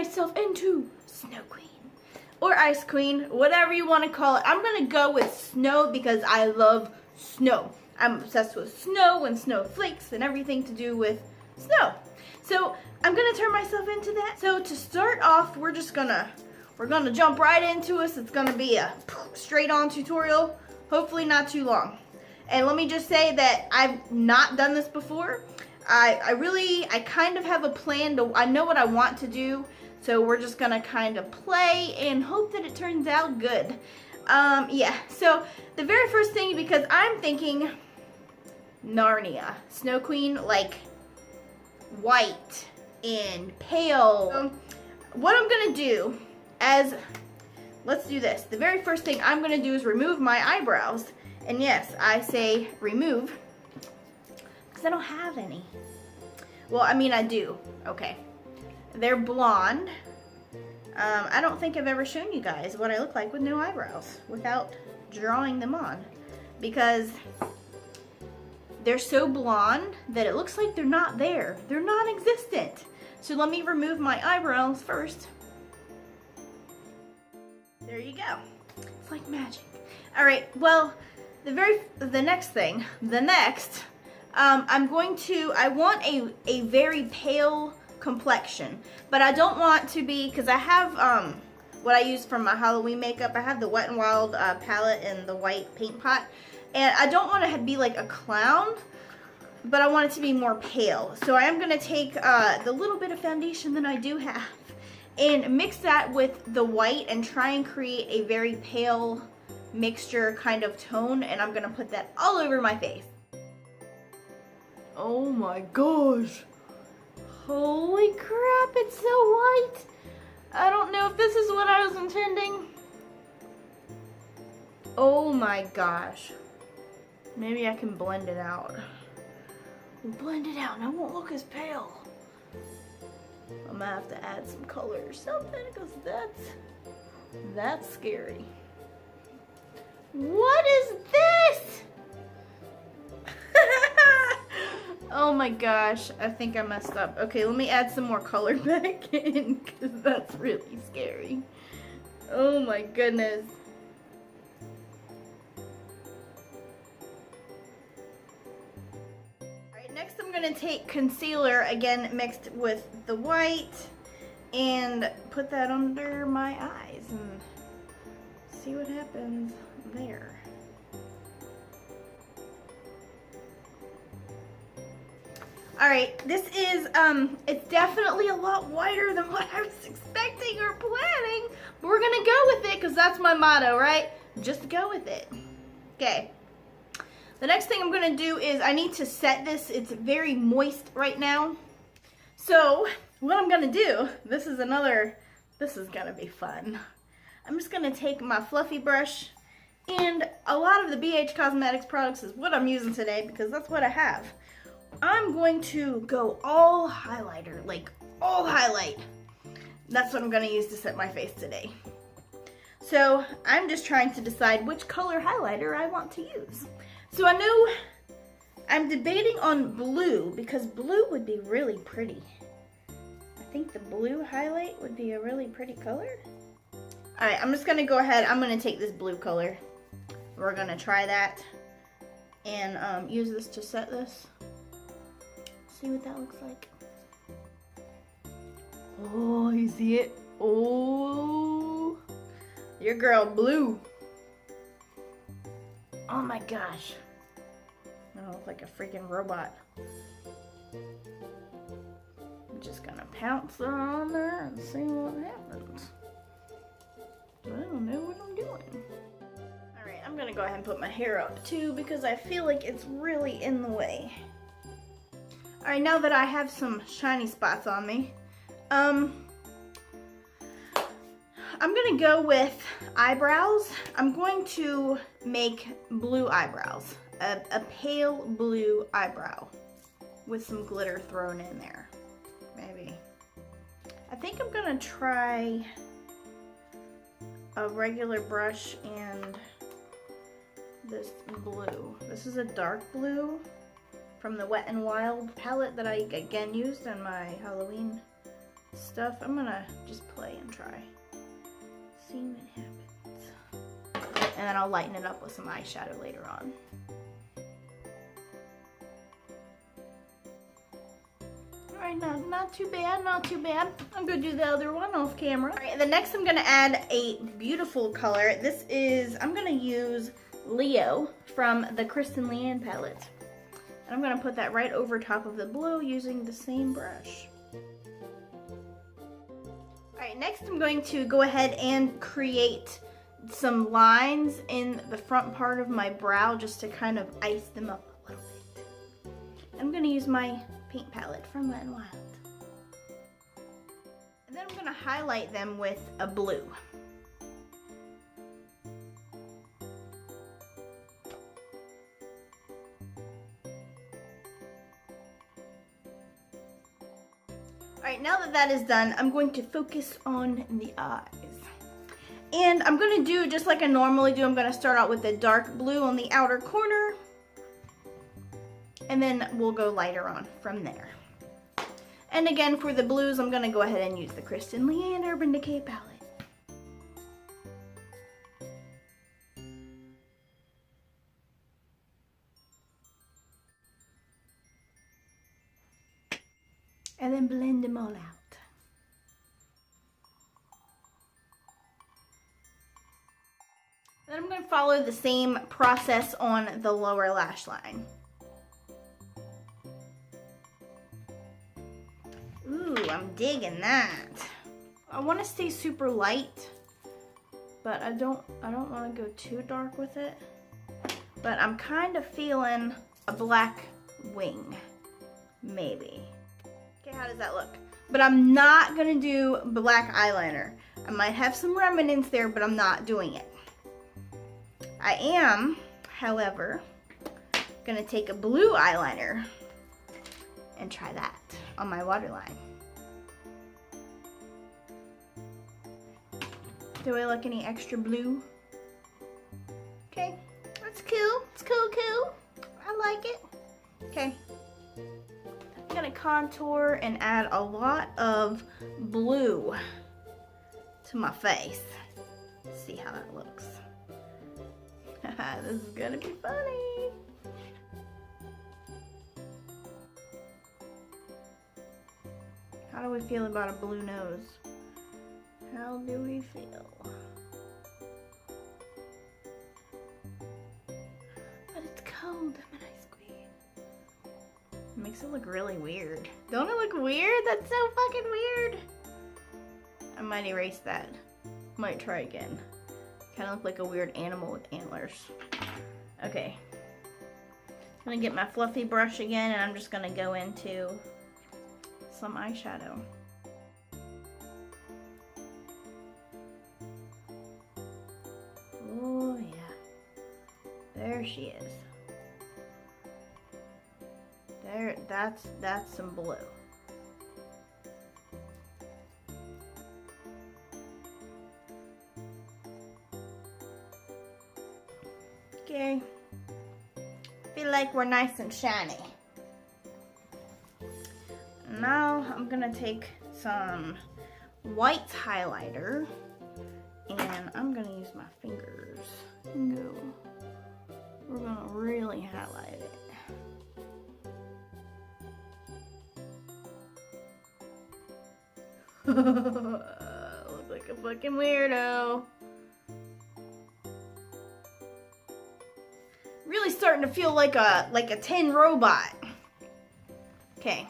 myself into Snow Queen. Or Ice Queen, whatever you want to call it. I'm going to go with snow because I love snow. I'm obsessed with snow and snowflakes and everything to do with snow. So I'm going to turn myself into that. So to start off, we're gonna jump right into this. It's going to be a straight on tutorial. Hopefully not too long. And let me just say that I've not done this before. I kind of have a plan I know what I want to do. So we're just gonna kind of play and hope that it turns out good. Yeah, so the very first thing, because I'm thinking Narnia, Snow Queen, like white and pale. So what I'm gonna do let's do this. The very first thing I'm gonna do is remove my eyebrows. And yes, I say remove, because I don't have any. Well, I mean I do, okay. They're blonde. I don't think I've ever shown you guys what I look like with no eyebrows without drawing them on, because they're so blonde that it looks like they're not there. They're non-existent. So let me remove my eyebrows first. There you go. It's like magic. All right, well, the next, I want a very pale complexion, but I don't want to be, because I have what I use for my Halloween makeup. I have the Wet n Wild palette and the white paint pot, and I don't want to be like a clown, but I want it to be more pale. So I am going to take the little bit of foundation that I do have and mix that with the white and try and create a very pale mixture kind of tone, and I'm going to put that all over my face. Oh my gosh. Holy crap, it's so white. I don't know if this is what I was intending. Oh my gosh. Maybe I can blend it out. Blend it out and I won't look as pale. I'm gonna have to add some color or something, because that's scary. What is this? Oh my gosh, I think I messed up. Okay, let me add some more color back in, because that's really scary. Oh my goodness. Alright, next I'm going to take concealer, again mixed with the white, and put that under my eyes and see what happens there. Alright, this is, it's definitely a lot whiter than what I was expecting or planning, but we're gonna go with it, because that's my motto, right? Just go with it. Okay. The next thing I'm gonna do is I need to set this. It's very moist right now. So, what I'm gonna do, this is gonna be fun. I'm just gonna take my fluffy brush, and a lot of the BH Cosmetics products is what I'm using today, because that's what I have. I'm going to go all highlighter, like all highlight. That's what I'm going to use to set my face today. So I'm just trying to decide which color highlighter I want to use. So I know I'm debating on blue, because blue would be really pretty. I think the blue highlight would be a really pretty color. Alright, I'm just going to go ahead. I'm going to take this blue color. We're going to try that and use this to set this. See what that looks like. Oh, you see it? Oh, your girl blue. Oh my gosh. I look like a freaking robot. I'm just gonna pounce on there and see what happens. I don't know what I'm doing. Alright, I'm gonna go ahead and put my hair up too, because I feel like it's really in the way. Alright, now that I have some shiny spots on me, I'm going to go with eyebrows. I'm going to make blue eyebrows, a pale blue eyebrow with some glitter thrown in there, maybe. I think I'm going to try a regular brush and this blue. This is a dark blue from the Wet n Wild palette that I again used in my Halloween stuff. I'm gonna just play and try. See what happens. And then I'll lighten it up with some eyeshadow later on. Alright, not too bad, not too bad. I'm gonna do the other one off camera. Alright, the next I'm gonna add a beautiful color. This is, I'm gonna use Leo from the Kristen Leanne palette. And I'm gonna put that right over top of the blue using the same brush. Alright, next I'm going to go ahead and create some lines in the front part of my brow just to kind of ice them up a little bit. I'm gonna use my paint palette from Wet n Wild. And then I'm gonna highlight them with a blue. Alright, now that that is done, I'm going to focus on the eyes. And I'm going to do just like I normally do. I'm going to start out with the dark blue on the outer corner. And then we'll go lighter on from there. And again, for the blues, I'm going to go ahead and use the Kristen Leanne Urban Decay palette. And then blend them all out. Then I'm going to follow the same process on the lower lash line. Ooh, I'm digging that. I want to stay super light, but I don't want to go too dark with it. But I'm kind of feeling a black wing, maybe. Okay, how does that look? But I'm not going to do black eyeliner. I might have some remnants there, but I'm not doing it. I am, however, going to take a blue eyeliner and try that on my waterline. Do I look any extra blue? Okay, that's cool. It's cool. I like it. Okay. I'm going to contour and add a lot of blue to my face. Let's see how that looks. This is gonna be funny. How do we feel about a blue nose? How do we feel? But it's cold, I'm an ice queen. It makes it look really weird. Don't it look weird? That's so fucking weird. I might erase that. Might try again. Kind of look like a weird animal with antlers. Okay. I'm gonna get my fluffy brush again and I'm just gonna go into some eyeshadow. Oh yeah. There she is. There, that's some blue. Okay, feel like we're nice and shiny. Now I'm gonna take some white highlighter and I'm gonna use my fingers and go. We're gonna really highlight it. Look like a fucking weirdo. Really starting to feel like a tin robot. Okay,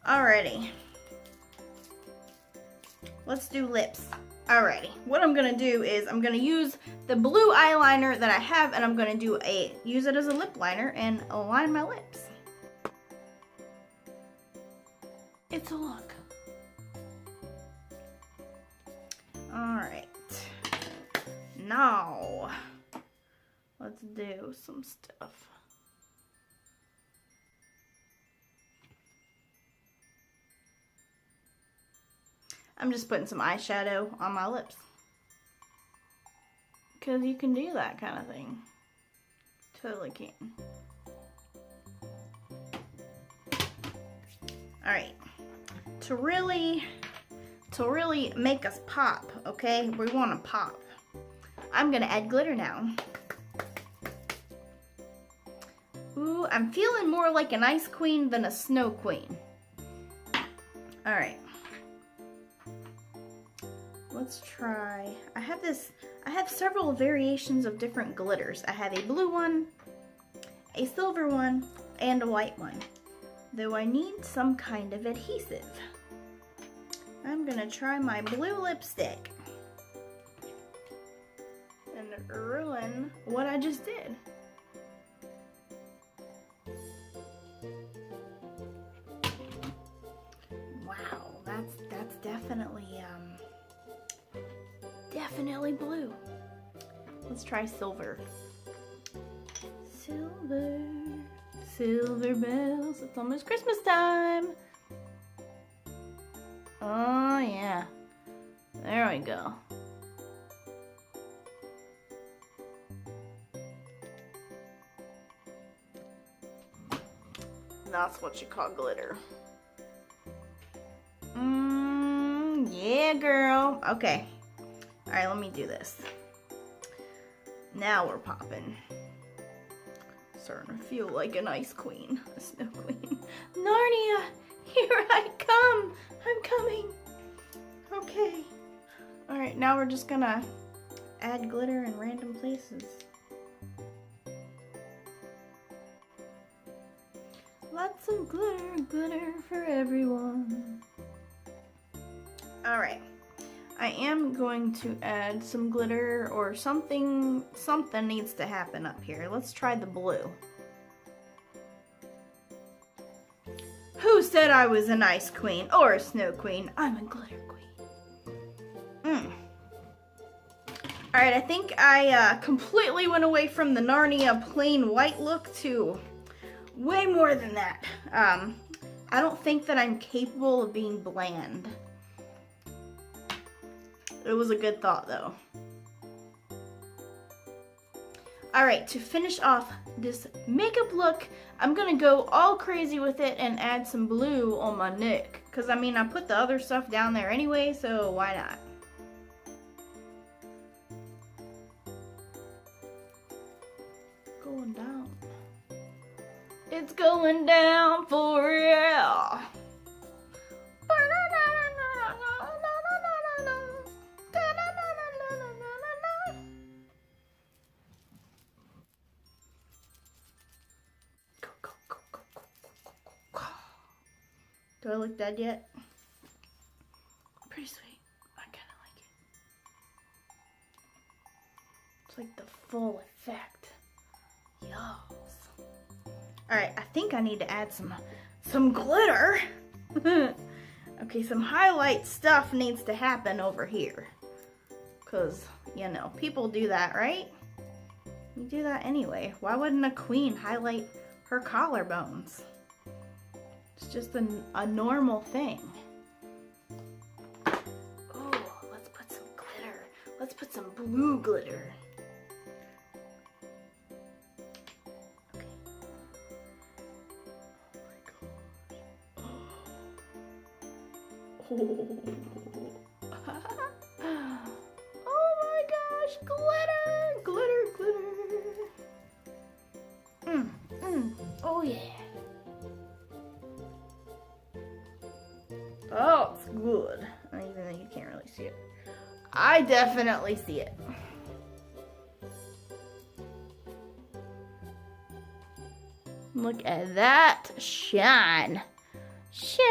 alrighty. Let's do lips. Alrighty, what I'm gonna do is I'm gonna use the blue eyeliner that I have and I'm gonna use it as a lip liner and align my lips. It's a look. Alright, now let's do some stuff. I'm just putting some eyeshadow on my lips. Because you can do that kind of thing. Totally can. Alright. To really to really make us pop, okay? We want to pop. I'm gonna add glitter now. Ooh, I'm feeling more like an ice queen than a snow queen. All right. Let's try, I have several variations of different glitters. I have a blue one, a silver one, and a white one. Though I need some kind of adhesive. I'm gonna try my blue lipstick and ruin what I just did. Wow, that's definitely definitely blue. Let's try silver. Silver, silver bells, it's almost Christmas time. Oh yeah, there we go. That's what you call glitter. Yeah, girl. Okay. All right, let me do this. Now we're popping. Starting to feel like an ice queen, a snow queen. Narnia, here I come. I'm coming. Okay. All right, now we're just gonna add glitter in random places. Lots of glitter, glitter for everyone. All right, I am going to add some glitter or something needs to happen up here. Let's try the blue. Who said I was an ice queen or a snow queen? I'm a glitter queen. All right, I think I completely went away from the Narnia plain white look to way more than that. I don't think that I'm capable of being bland. It was a good thought though. All right, to finish off this makeup look, I'm gonna go all crazy with it and add some blue on my neck. Cause I mean, I put the other stuff down there anyway, so why not? Going down. It's going down for real. Do I look dead yet? Pretty sweet. I kind of like it. It's like the full effect. Yes. Alright, I think I need to add some glitter. Okay, some highlight stuff needs to happen over here. Because, you know, people do that, right? You do that anyway. Why wouldn't a queen highlight her collarbones? It's just a normal thing. Oh, let's put some glitter. Let's put some blue glitter. Okay. Oh my gosh. Oh my gosh, glitter, glitter, glitter. Oh yeah. Oh, it's good. Even though you can't really see it. I definitely see it. Look at that shine. Shine.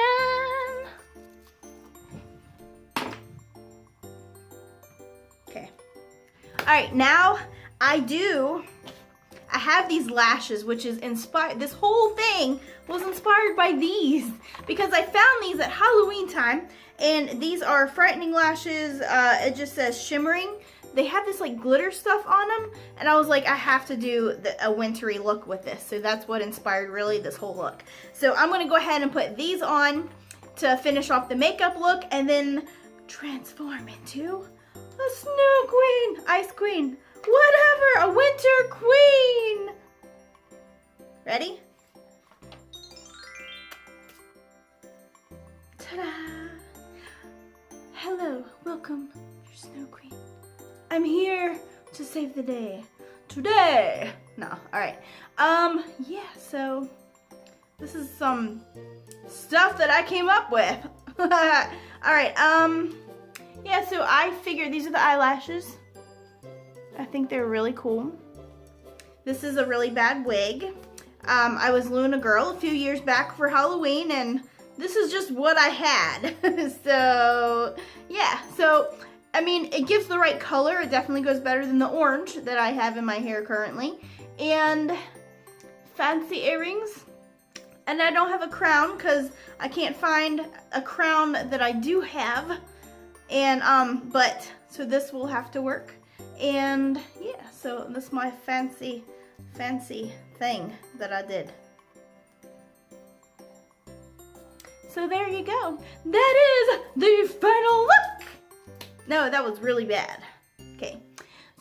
Okay. All right, now I have these lashes, which is inspired. This whole thing was inspired by these because I found these at Halloween time, and these are frightening lashes. It just says shimmering. They have this like glitter stuff on them, and I was like, I have to do a wintry look with this. So that's what inspired really this whole look. So I'm gonna go ahead and put these on to finish off the makeup look, and then transform into a snow queen, ice queen, whatever, a winter queen. Ready? Ta-da! Hello, welcome, your Snow Queen. I'm here to save the day. Today! No, alright. Yeah, so this is some stuff that I came up with. Alright, yeah, so I figured these are the eyelashes. I think they're really cool. This is a really bad wig. I was Luna Girl a few years back for Halloween, and this is just what I had. So, yeah. So, I mean, it gives the right color. It definitely goes better than the orange that I have in my hair currently. And fancy earrings. And I don't have a crown because I can't find a crown that I do have. And, so this will have to work. And, yeah, so this is my fancy thing that I did. So there you go. That is the final look. No, that was really bad. Okay,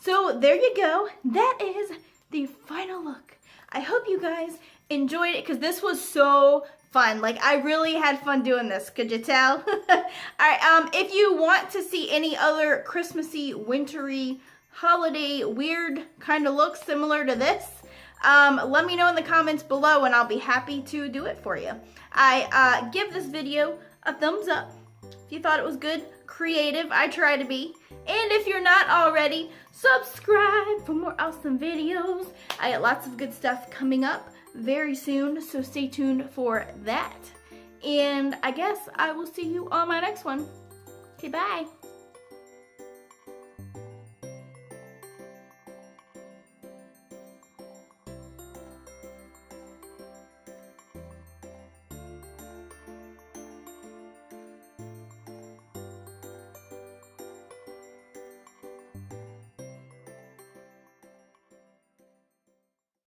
so there you go. That is the final look. I hope you guys enjoyed it because this was so fun. Like, I really had fun doing this. Could you tell? Alright, if you want to see any other Christmassy, wintry, holiday, weird kind of looks similar to this, let me know in the comments below and I'll be happy to do it for you. I give this video a thumbs up if you thought it was good, creative. I try to be. And if you're not already, subscribe for more awesome videos. I got lots of good stuff coming up very soon, so stay tuned for that. And I guess I will see you on my next one. Okay, bye.